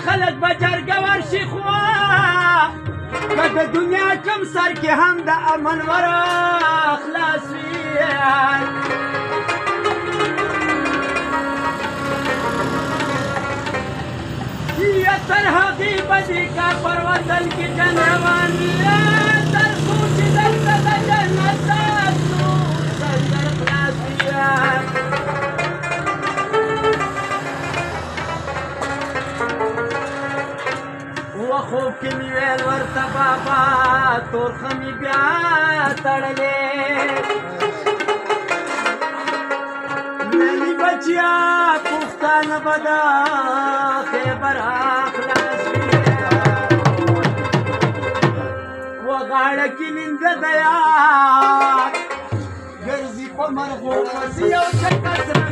خلق بجرګ ورشي خوا کله دنیا کم سر کې هم د امن ورا خلاص وي یا تر هغې بدي کا پر وطن کې جن روان وي تر څو چې دلته د جنت ستاسو سندر خلاص وي خوب کې مې ویل ورته بابا تورخه مې بیا تړلې نني بچیا پښتانه به د خیبر خلاص وي وغاړه کې لنګه د یار ګرځي په مرغو پسې یو چکه